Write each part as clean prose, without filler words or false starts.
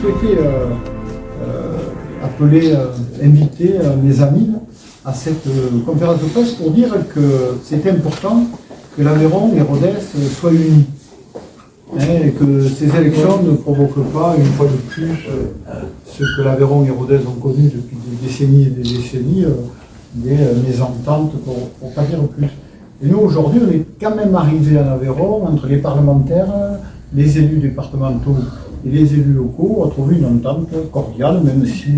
souhaitais inviter mes amis à cette conférence de presse pour dire que c'est important que l'Aveyron et Rodez soient unis. Et que ces élections ne provoquent pas, une fois de plus, ce que l'Aveyron et Rodez ont connu depuis des décennies et des décennies, des mésententes, pour pas dire plus. Et nous, aujourd'hui, on est quand même arrivé en Aveyron, entre les parlementaires, les élus départementaux et les élus locaux, à trouver une entente cordiale, même si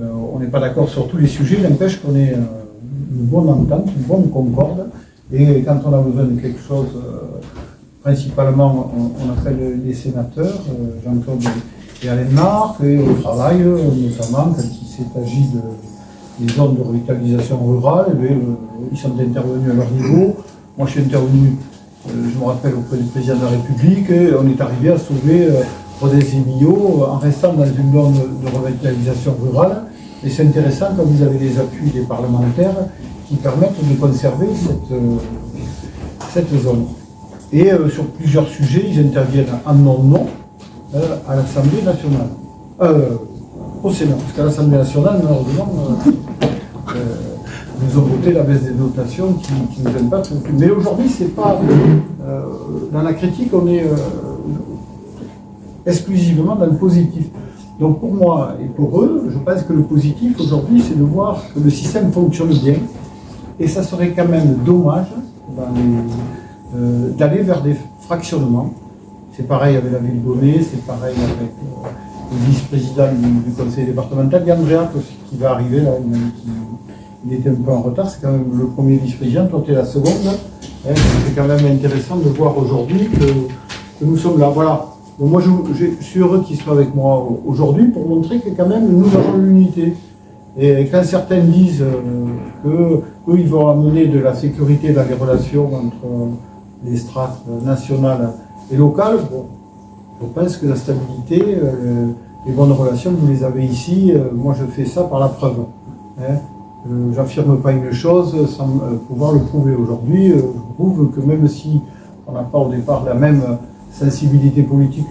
on n'est pas d'accord sur tous les sujets, il n'empêche qu'on ait une bonne entente, une bonne concorde, et quand on a besoin de quelque chose, principalement, on appelle les sénateurs, Jean-Claude et Alain Marc, et au travail, notamment quand il s'est agi des zones de revitalisation rurale, ils sont intervenus à leur niveau. Moi, je suis intervenu, je me rappelle, auprès du président de la République, et on est arrivé à sauver Rodez et Millau en restant dans une zone de revitalisation rurale. Et c'est intéressant quand vous avez les appuis des parlementaires qui permettent de conserver cette zone. Et sur plusieurs sujets, ils interviennent en non-non à l'Assemblée nationale. Au Sénat, parce qu'à l'Assemblée nationale, malheureusement, nous ont voté la baisse des dotations qui ne viennent pas tout. Mais aujourd'hui, c'est pas. Dans la critique, on est exclusivement dans le positif. Donc pour moi et pour eux, je pense que le positif aujourd'hui, c'est de voir que le système fonctionne bien. Et ça serait quand même dommage d'aller vers des fractionnements. C'est pareil avec la ville d'Aulnay, c'est pareil avec le vice-président du conseil départemental, Andrea, qui va arriver là, il était un peu en retard, c'est quand même le premier vice-président, toi tu es la seconde. C'est quand même intéressant de voir aujourd'hui que nous sommes là. Voilà. Donc moi je suis heureux qu'ils soient avec moi aujourd'hui pour montrer que quand même nous avons l'unité. Et quand certains disent qu'eux ils vont amener de la sécurité dans les relations entre les strates nationales et locales, bon, je pense que la stabilité, les bonnes relations, vous les avez ici. Moi je fais ça par la preuve. J'affirme pas une chose sans pouvoir le prouver. Aujourd'hui, je prouve que même si on n'a pas au départ la même sensibilité politique,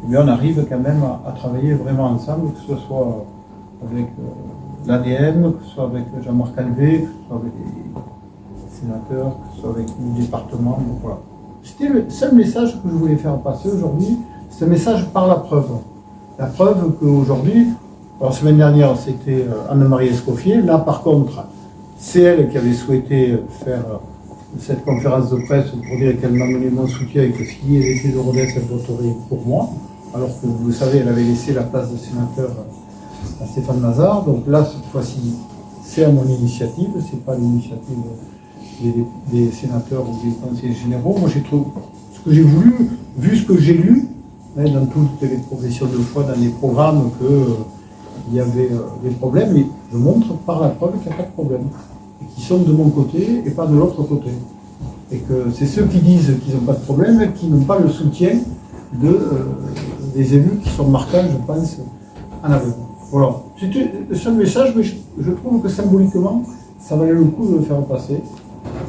on arrive quand même à travailler vraiment ensemble, que ce soit avec l'ADM, que ce soit avec Jean-Marc Calvé, que ce soit avec les sénateurs, que ce soit avec le département. Donc voilà. C'était le seul message que je voulais faire passer aujourd'hui, c'est un message par la preuve. La preuve qu'aujourd'hui, la semaine dernière c'était Anne-Marie Escoffier, là par contre, c'est elle qui avait souhaité faire cette conférence de presse pour dire qu'elle m'a donné mon soutien et que si elle était de Rodez, elle voterait pour moi, alors que vous le savez, elle avait laissé la place de sénateur à Stéphane Mazard. Donc là, cette fois-ci, c'est à mon initiative, c'est pas l'initiative des sénateurs ou des conseillers généraux. Moi, j'ai trouvé ce que j'ai voulu, vu ce que j'ai lu, dans toutes les professions de foi, dans les programmes, qu'il y avait des problèmes, mais je montre par la preuve qu'il n'y a pas de problème. Et qu'ils sont de mon côté et pas de l'autre côté. Et que c'est ceux qui disent qu'ils n'ont pas de problème qui n'ont pas le soutien des élus qui sont marquants, je pense, en Aveyron. Voilà. C'était le seul message, mais je trouve que symboliquement, ça valait le coup de le faire passer.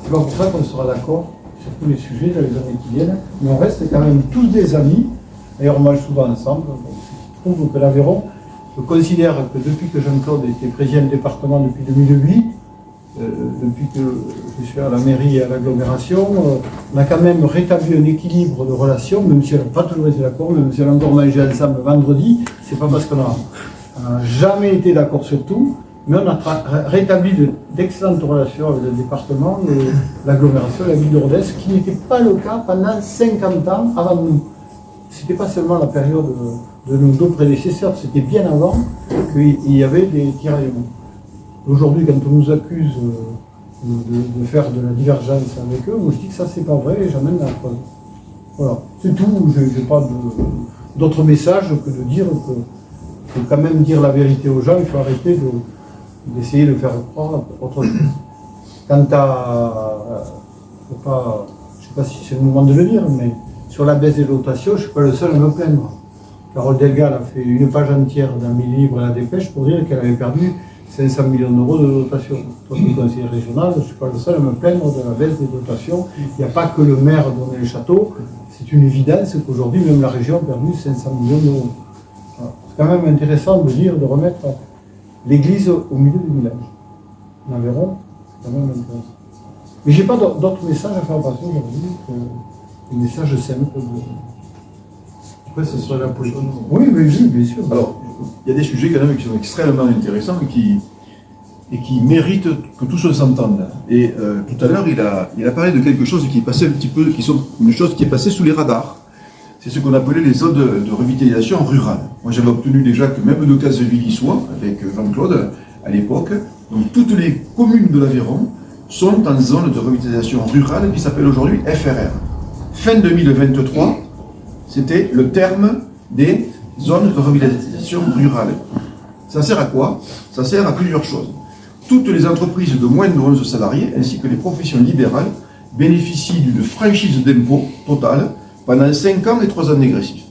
C'est pas pour ça qu'on sera d'accord sur tous les sujets dans les années qui viennent, mais on reste quand même tous des amis, d'ailleurs on mange souvent ensemble. Donc, je trouve que l'Aveyron, je considère que depuis que Jean-Claude était président du département depuis 2008, depuis que je suis à la mairie et à l'agglomération, on a quand même rétabli un équilibre de relations, même si on n'a pas toujours été d'accord, même si on a encore mangé ensemble vendredi, c'est pas parce qu'on n'a jamais été d'accord sur tout, mais on a rétabli d'excellentes relations avec le département, l'agglomération, la ville de Rodez, ce qui n'était pas le cas pendant 50 ans avant nous. C'était pas seulement la période de nos deux prédécesseurs, c'était bien avant qu'il y avait des tiraillements. Aujourd'hui, quand on nous accuse de faire de la divergence avec eux, moi je dis que ça c'est pas vrai et j'amène la preuve. Voilà, c'est tout, je n'ai pas d'autre message que de dire que quand même dire la vérité aux gens, il faut arrêter d'essayer de faire croire autre chose. Quant à, je ne sais pas si c'est le moment de le dire, mais sur la baisse des dotations, je ne suis pas le seul à me plaindre. Carole Delgal a fait une page entière dans mes livres à la Dépêche pour dire qu'elle avait perdu 500 millions d'euros de dotation. Toi, tu es conseiller régional, je ne suis pas le seul à me plaindre de la baisse des dotations. Il n'y a pas que le maire donner le château. C'est une évidence qu'aujourd'hui, même la région a perdu 500 millions d'euros. c'est quand même intéressant de dire, de remettre l'église au milieu du village. En Aveyron, c'est quand même intéressant. Mais j'ai pas d'autres messages à faire passer aujourd'hui que des messages simples de... Après, ce sera la politique. Oui, bien sûr. Alors, il y a des sujets quand même qui sont extrêmement intéressants et qui méritent que tout se s'entende. Et tout à l'heure, il a parlé de quelque chose qui est passé un petit peu, une chose qui est passée sous les radars. C'est ce qu'on appelait les zones de revitalisation rurale. Moi, j'avais obtenu déjà que même de Cazevilly-Soie, avec Jean-Claude, à l'époque, donc toutes les communes de l'Aveyron sont en zone de revitalisation rurale qui s'appelle aujourd'hui FRR. Fin 2023, c'était le terme des zones de revitalisation rurale. Ça sert à quoi? Ça sert à plusieurs choses. Toutes les entreprises de moins de 11 salariés, ainsi que les professions libérales, bénéficient d'une franchise d'impôt totale pendant 5 ans et 3 ans dégressifs.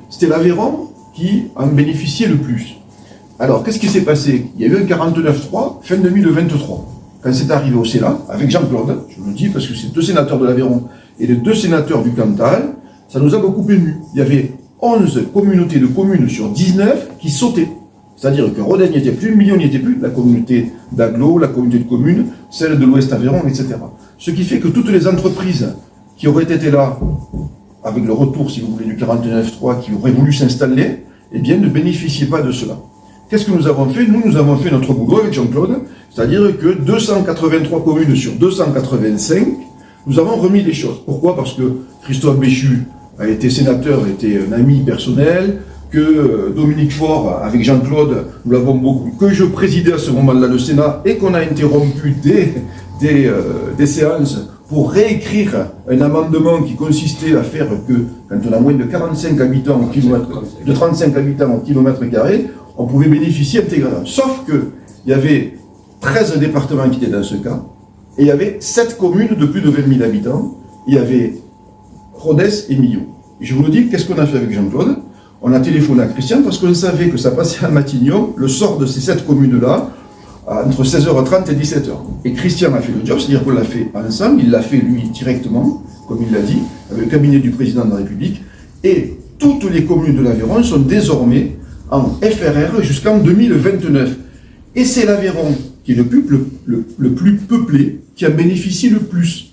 C'était l'Aveyron qui en bénéficiait le plus. Alors, qu'est-ce qui s'est passé? Il y a eu un 49.3 fin 2023. Quand c'est arrivé au Sénat, avec Jean-Claude, je le dis parce que c'est 2 sénateurs de l'Aveyron et les 2 sénateurs du Cantal, ça nous a beaucoup émus. Il y avait 11 communautés de communes sur 19 qui sautaient. C'est-à-dire que Rodez n'y était plus, Millau n'y était plus, la communauté d'Aglo, la communauté de communes, celle de l'Ouest Aveyron, etc. Ce qui fait que toutes les entreprises qui auraient été là, avec le retour, si vous voulez, du 49.3, qui auraient voulu s'installer, eh bien, ne bénéficiaient pas de cela. Qu'est-ce que nous avons fait? Nous avons fait notre boulot avec Jean-Claude, c'est-à-dire que 283 communes sur 285, nous avons remis les choses. Pourquoi? Parce que Christophe Béchu a été sénateur, était un ami personnel, que Dominique Faure, avec Jean-Claude, nous l'avons beaucoup, que je présidais à ce moment-là le Sénat, et qu'on a interrompu des séances pour réécrire un amendement qui consistait à faire que, quand on a moins de 45 habitants au kilomètre, de 35 habitants au kilomètre carré, on pouvait bénéficier intégralement. Sauf que il y avait 13 départements qui étaient dans ce cas, et il y avait 7 communes de plus de 20 000 habitants. Il y avait Rodez et Millau. Et je vous le dis, qu'est-ce qu'on a fait avec Jean-Claude? On a téléphoné à Christian parce qu'on savait que ça passait à Matignon, le sort de ces 7 communes-là, entre 16h30 et 17h. Et Christian a fait le job, c'est-à-dire qu'on l'a fait ensemble, il l'a fait lui directement, comme il l'a dit, avec le cabinet du président de la République, et toutes les communes de l'Aveyron sont désormais en FRR jusqu'en 2029. Et c'est l'Aveyron qui est le plus peuplé, qui en bénéficie le plus.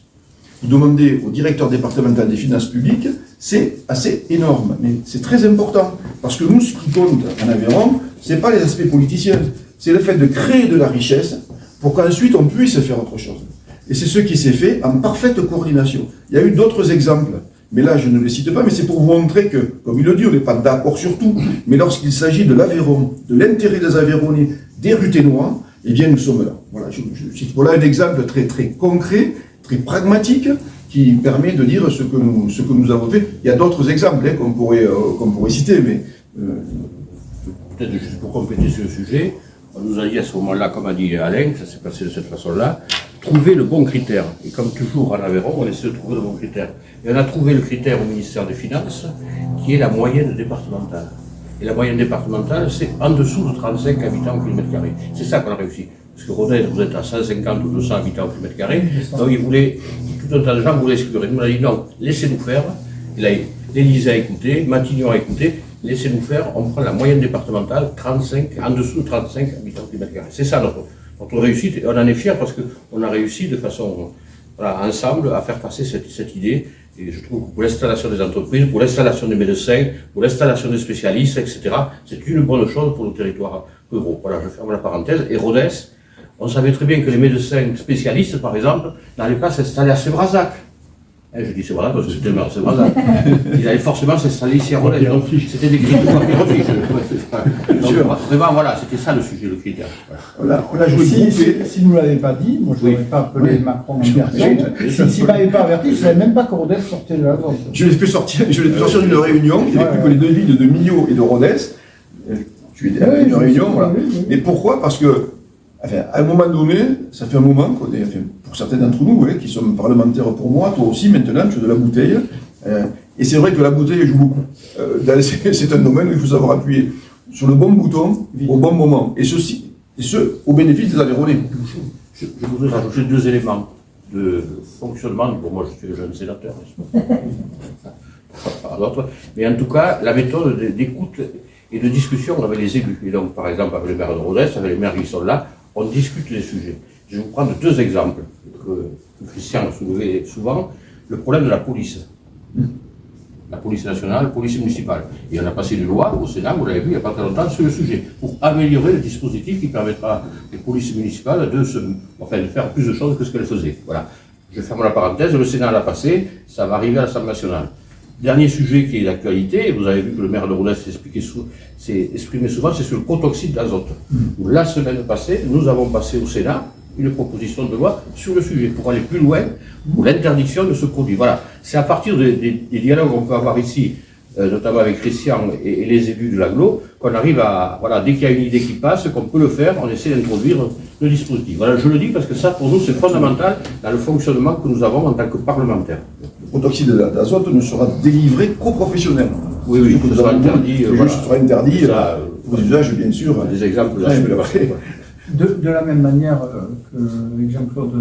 Vous demandez au directeur départemental des finances publiques, c'est assez énorme, mais c'est très important, parce que nous, ce qui compte en Aveyron, ce n'est pas les aspects politiciens, c'est le fait de créer de la richesse pour qu'ensuite on puisse faire autre chose. Et c'est ce qui s'est fait en parfaite coordination. Il y a eu d'autres exemples, mais là je ne les cite pas, mais c'est pour vous montrer que, comme il le dit, on n'est pas d'accord sur tout, mais lorsqu'il s'agit de l'Aveyron, de l'intérêt des Aveyronnais, des Ruténois, eh bien nous sommes là. Voilà, je cite voilà un exemple très, très concret, très pragmatique, qui permet de dire ce que nous avons fait. Il y a d'autres exemples qu'on pourrait citer, mais... Peut-être juste pour compléter ce sujet, on nous a dit à ce moment-là, comme a dit Alain, ça s'est passé de cette façon-là, trouver le bon critère. Et comme toujours en Aveyron, on essaie de trouver le bon critère. Et on a trouvé le critère au ministère des Finances, qui est la moyenne départementale. Et la moyenne départementale, c'est en dessous de 35 habitants au kilomètre carré. C'est ça qu'on a réussi. Parce que Rodez, vous êtes à 150 ou 200 habitants au kilomètre carré, donc il voulait, tout un tas de gens voulaient exclure. Il nous a dit non, laissez-nous faire. L'Élysée a écouté, Matignon a écouté, laissez-nous faire, on prend la moyenne départementale, 35, en dessous de 35 habitants au kilomètre carré. C'est ça notre réussite, et on en est fiers parce qu'on a réussi de façon, voilà, ensemble, à faire passer cette idée. Et je trouve que pour l'installation des entreprises, pour l'installation des médecins, pour l'installation des spécialistes, etc., c'est une bonne chose pour nos territoires ruraux. Voilà, je ferme la parenthèse. Et Rodez, on savait très bien que les médecins spécialistes, par exemple, n'allaient pas s'installer à Sévrazac. Je dis Sévrazac parce que c'était le maire de Sévrazac. Ils allaient forcément s'installer ici à Rodez. Donc c'était des critères Donc vraiment, voilà, c'était ça le sujet, le critère. Voilà. On a joué si nous ne l'avez pas dit, moi je n'aurais pas appelé Macron en personne. S'il ne m'avait pas averti, je ne savais même pas que Rodez sortait de la zone. Je l'ai fait sortir d'une réunion, il n'y avait plus que les 2 villes de Millau et de Rodez. Tu étais à une réunion, voilà. Mais pourquoi? Parce que, enfin, à un moment donné, ça fait un moment qu'on est, enfin, pour certains d'entre nous, qui sont parlementaires pour moi, toi aussi maintenant, tu as de la bouteille. Et c'est vrai que la bouteille joue beaucoup. C'est un domaine où il faut savoir appuyer sur le bon bouton au bon moment. Et ce, au bénéfice des Aveyronnais. Je voudrais rajouter 2 éléments de fonctionnement. Pour moi, je suis le jeune sénateur, n'est-ce pas? Mais en tout cas, la méthode d'écoute et de discussion avec les élus. Et donc, par exemple, avec le maire de Rodez, avec les maires qui sont là, on discute des sujets. Je vais vous prendre deux exemples que Christian a soulevé souvent. Le problème de la police. La police nationale, la police municipale. Et on a passé une loi au Sénat, vous l'avez vu il n'y a pas très longtemps, sur le sujet, pour améliorer le dispositif qui permettra aux polices municipales de faire plus de choses que ce qu'elles faisaient. Voilà. Je ferme la parenthèse, le Sénat l'a passé, ça va arriver à l'Assemblée nationale. Dernier sujet qui est d'actualité, et vous avez vu que le maire de Rodez s'est exprimé souvent, c'est sur le protoxyde d'azote. La semaine passée, nous avons passé au Sénat une proposition de loi sur le sujet, pour aller plus loin, pour l'interdiction de ce produit. Voilà, c'est à partir des dialogues qu'on peut avoir ici, notamment avec Christian et les élus de l'agglo, qu'on arrive à, voilà, dès qu'il y a une idée qui passe, qu'on peut le faire, on essaie d'introduire le dispositif. Voilà, je le dis parce que ça, pour nous, c'est fondamental dans le fonctionnement que nous avons en tant que parlementaires. Le protoxyde d'azote ne sera délivré qu'aux professionnels. Oui, oui, ce sera interdit. Ce sera interdit aux usages, bien sûr. Des exemples là. De la même manière que Jean-Claude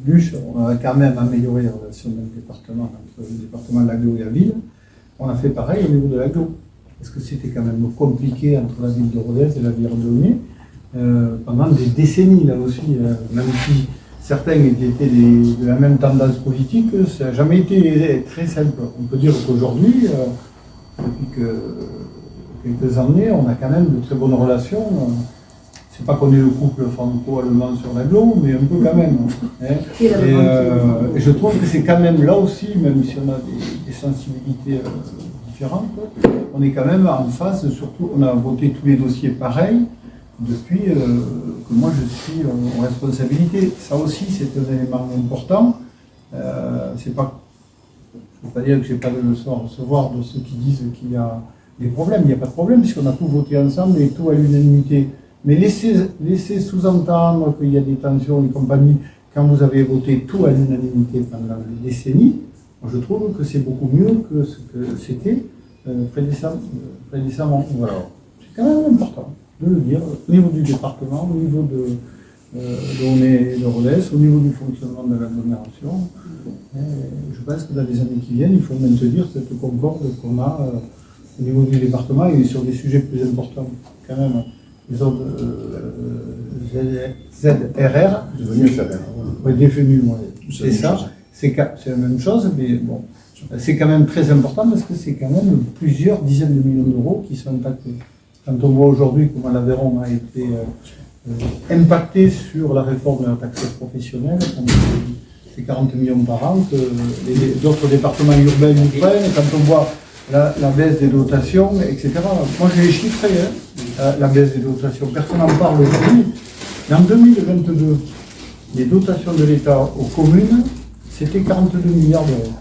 Luche, on a quand même amélioré les relations dans le département, entre le département de l'Agglo et la ville. On a fait pareil au niveau de l'Agglo. Parce que c'était quand même compliqué entre la ville de Rodez et la ville de Launay pendant des décennies, là aussi. Même si certains étaient de la même tendance politique, ça n'a jamais été très simple. On peut dire qu'aujourd'hui, depuis quelques années, on a quand même de très bonnes relations. C'est pas qu'on est le couple franco-allemand sur l'Agglo, mais un peu quand même. Hein. Et je trouve que c'est quand même là aussi, même si on a des sensibilités différentes, on est quand même en phase, surtout on a voté tous les dossiers pareils depuis que moi je suis en responsabilité. Ça aussi c'est un élément important. C'est pas, je ne veux pas dire que j'ai pas de leçon à recevoir de ceux qui disent qu'il y a des problèmes. Il n'y a pas de problème puisqu'on a tout voté ensemble et tout à l'unanimité. Mais laisser sous-entendre qu'il y a des tensions et compagnie, quand vous avez voté tout à l'unanimité pendant des décennies, moi je trouve que c'est beaucoup mieux que ce que c'était précédemment. Voilà. C'est quand même important de le dire, au niveau du département, au niveau de Rodez, au niveau du fonctionnement de l'agglomération. Je pense que dans les années qui viennent, il faut maintenir cette concorde qu'on a au niveau du département et sur des sujets plus importants quand même. Les autres ZRR, défenus, c'est ça, c'est la même chose, mais bon, c'est quand même très important parce que c'est quand même plusieurs dizaines de millions d'euros qui sont impactés. Quand on voit aujourd'hui comment l'Aveyron a été impacté sur la réforme de la taxe professionnelle, c'est 40 millions par an, que les autres départements urbains nous prennent, quand on voit la baisse des dotations, etc. Moi, je l'ai chiffré, la baisse des dotations. Personne n'en parle aujourd'hui. Mais en 2022, les dotations de l'État aux communes, c'était 42 milliards d'euros.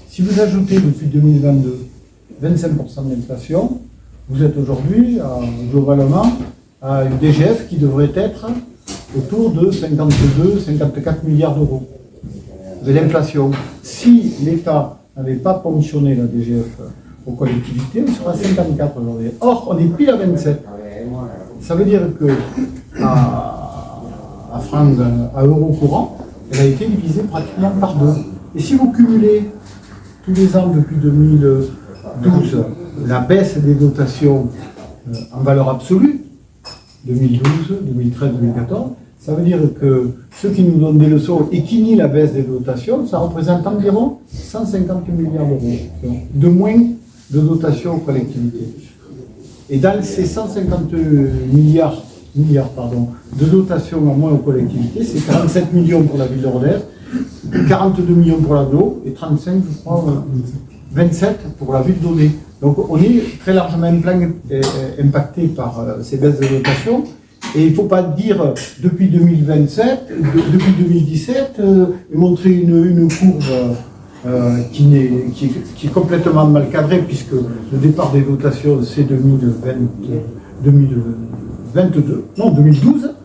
Si vous ajoutez depuis 2022 25% d'inflation, vous êtes aujourd'hui, globalement, à une DGF qui devrait être autour de 52-54 milliards d'euros de l'inflation. Si l'État n'avait pas ponctionné la DGF aux collectivités, on sera à 54 aujourd'hui. Or, on est pile à 27. Ça veut dire que à francs, à euros courants, elle a été divisée pratiquement par deux. Et si vous cumulez tous les ans depuis 2012 la baisse des dotations en valeur absolue, 2012, 2013, 2014, ça veut dire que ceux qui nous donnent des leçons et qui nient la baisse des dotations, ça représente environ 150 milliards d'euros de moins de dotations aux collectivités. Et dans ces 150 milliards de dotations en moins aux collectivités, c'est 47 millions pour la ville de Rodez, 42 millions pour l'Agglo et 35, je crois, 27 pour la ville d'Aunay. Donc on est très largement impacté par ces baisses de dotations. Et il ne faut pas dire depuis 2027, depuis 2017, et montrer une courbe qui est complètement mal cadrée, puisque le départ des dotations c'est 2012,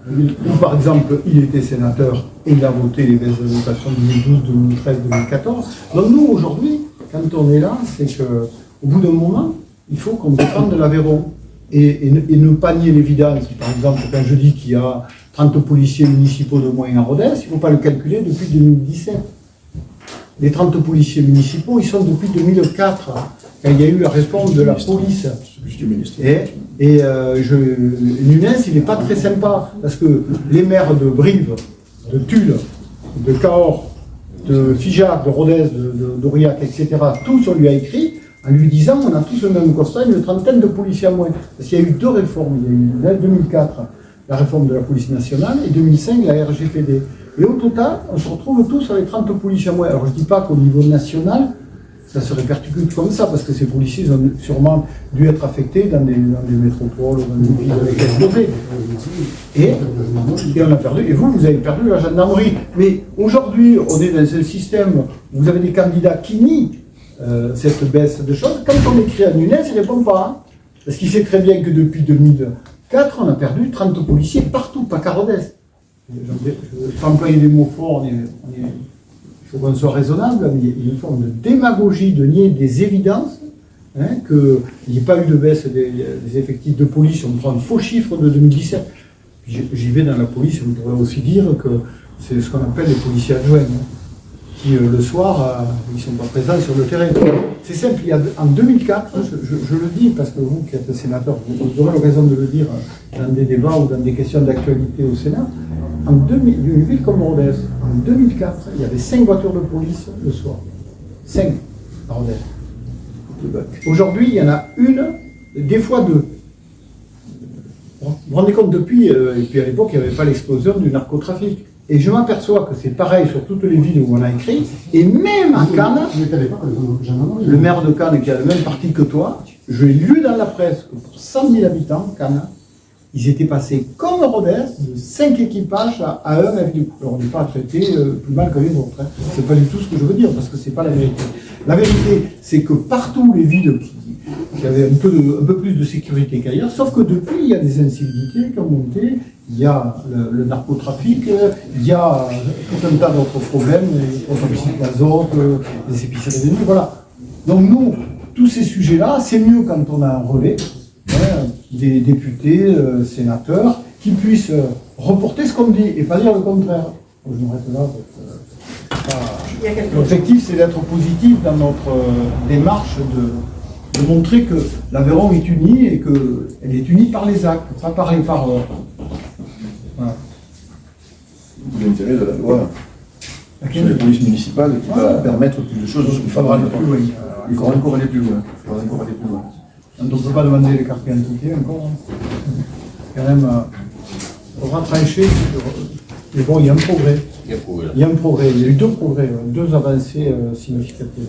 où par exemple il était sénateur et il a voté les baisses de dotation 2012, 2013, 2014. Donc nous aujourd'hui, quand on est là, c'est qu'au bout d'un moment, il faut qu'on défende de l'Aveyron. Et ne pas nier l'évidence. Par exemple, quand je dis qu'il y a 30 policiers municipaux de moins à Rodez, il ne faut pas le calculer depuis 2017. Les 30 policiers municipaux, ils sont depuis 2004. quand il y a eu la réforme de la police. Nunez, il n'est pas très sympa, parce que les maires de Brive, de Tulle, de Cahors, de Figeac, de Rodez, d'Aurillac, etc., tous on lui a écrit en lui disant on a tous le même constat, une trentaine de policiers à moins. Parce qu'il y a eu deux réformes. Il y a eu en 2004 la réforme de la police nationale et 2005 la RGPD. Et au total, on se retrouve tous avec 30 policiers à moins. Alors je ne dis pas qu'au niveau national, ça se répercute comme ça, parce que ces policiers ont sûrement dû être affectés dans des métropoles, dans des villes avec explosé. Et on a perdu, et vous avez perdu la gendarmerie. Mais aujourd'hui, on est dans un système où vous avez des candidats qui nient cette baisse de choses. Quand on écrit à Nunez, il ne répond pas. Hein, parce qu'il sait très bien que depuis 2004, on a perdu 30 policiers partout, pas qu'à Rodez. Je ne vais pas employer des mots forts, il faut qu'on soit raisonnable, mais il y a une forme de démagogie, de nier des évidences, hein, qu'il n'y ait pas eu de baisse des effectifs de police. On prend un faux chiffre de 2017. J'y vais dans la police, on pourrait aussi dire que c'est ce qu'on appelle les policiers adjoints, hein, qui le soir, ils ne sont pas présents sur le terrain. C'est simple, en 2004, je le dis parce que vous qui êtes sénateur, vous aurez l'occasion de le dire dans des débats ou dans des questions d'actualité au Sénat, une ville comme Rodez, en 2004, il y avait 5 voitures de police le soir. 5 à Rodez. Aujourd'hui, il y en a une, des fois 2. Vous vous rendez compte depuis, et puis à l'époque, il n'y avait pas l'explosion du narcotrafic. Et je m'aperçois que c'est pareil sur toutes les villes où on a écrit, et même à Cannes, le maire de Cannes qui a le même parti que toi, je l'ai lu dans la presse que pour 100 000 habitants, Cannes, ils étaient passés comme Rodez, de 5 équipages à 1 avec du coup. Alors on n'est pas traité plus mal que les autres. Hein. C'est pas du tout ce que je veux dire, parce que c'est pas la vérité. La vérité, c'est que partout les villes qui avaient un peu plus de sécurité qu'ailleurs, sauf que depuis, il y a des incivilités qui ont monté, il y a le narcotrafic, il y a tout un tas d'autres problèmes, les protoxyde d'azote, les épiceries de nuit, voilà. Donc nous, tous ces sujets-là, c'est mieux quand on a un relais, hein, des députés, sénateurs, qui puissent reporter ce qu'on dit et pas dire le contraire. Je m'arrête là. L'objectif, c'est d'être positif dans notre démarche de montrer que l'Aveyron est unie et qu'elle est unie par les actes, pas par les paroles. Voilà. L'intérêt de la loi sur les polices municipales qui va permettre plus de choses. Il faudra aller plus loin. Il faudra encore aller plus loin. On ne peut pas demander les cartes identifiées encore. Quand même, il faudra trancher sur. Mais bon, il y a un progrès. Il y a un progrès. Il y a eu 2 progrès, 2 avancées significatives.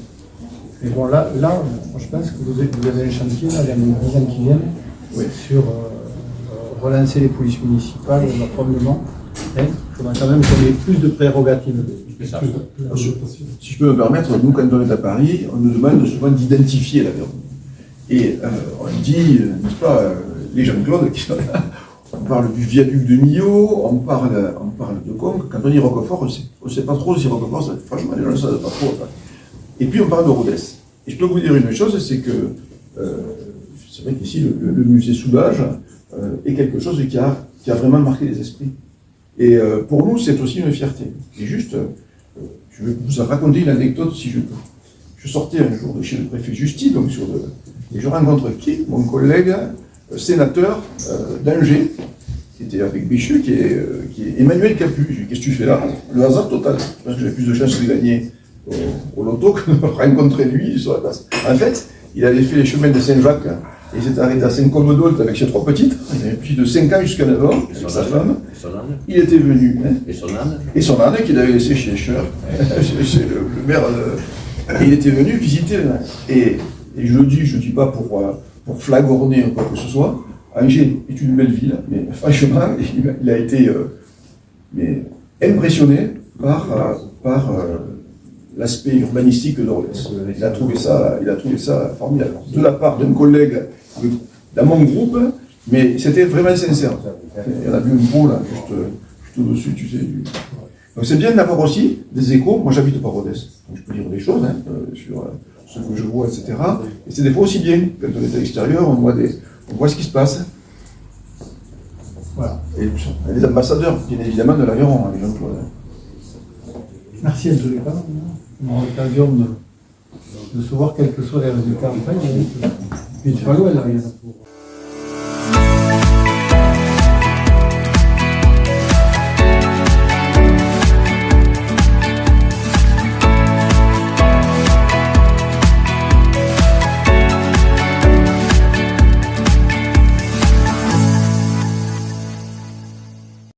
Mais bon, là, je pense que vous avez un chantier là, dans les 10 ans qui viennent, sur relancer les polices municipales, leur fondement. Il faudra quand même qu'on ait plus de prérogatives. Si je peux me permettre, nous, quand on est à Paris, on nous demande souvent d'identifier l'Aveyron. Et on dit, n'est-ce pas, les Jean-Claude qui sont là, on parle du viaduc de Millau, on parle de Conques. Quand on dit Roquefort, on ne sait pas trop si Roquefort, franchement, les gens ne savent pas trop. Et puis on parle de Rodez. Et je peux vous dire une chose, c'est que c'est vrai qu'ici, le musée Soulage est quelque chose qui a vraiment marqué les esprits. Et pour nous, c'est aussi une fierté. Et juste, je vais vous raconter une anecdote si je peux. Je sortais un jour de chez le préfet Justi, donc et je rencontre qui? Mon collègue sénateur d'Angers, qui était avec Béchu, qui est Emmanuel Capu. Je lui dis, qu'est-ce que tu fais là? Le hasard total. Parce que j'avais plus de chance de gagner au loto que de rencontrer lui sur la place. En fait, il avait fait les chemins de Saint-Jacques, et il s'était arrêté à Saint-Côme-d'Ault avec ses 3 petites. Il avait plus de 5 ans jusqu'à 9 ans, avec sa femme. Il était venu. Hein, et son âne qu'il avait laissé chez Escher, chez le maire. Il était venu visiter. Et je le dis pas pour flagorner ou quoi que ce soit. Angers est une belle ville, mais franchement, il a été impressionné par l'aspect urbanistique de Rodez. Il a trouvé ça formidable. De la part d'un collègue dans mon groupe, mais c'était vraiment sincère. Il y en a vu une peau là, juste au-dessus, tu sais. Donc c'est bien d'avoir aussi des échos. Moi j'habite pas Rodez, donc je peux dire des choses sur ce que je vois, etc. Et c'est des fois aussi bien. Quand on est à l'extérieur, on voit ce qui se passe. Voilà. Et les ambassadeurs, bien évidemment, de l'Aveyron, les Jean-Claude. Merci à tous les cas. On aura l'occasion de se voir quels que soient les résultats en fait. Puis tu vas loin là, il y en a pour.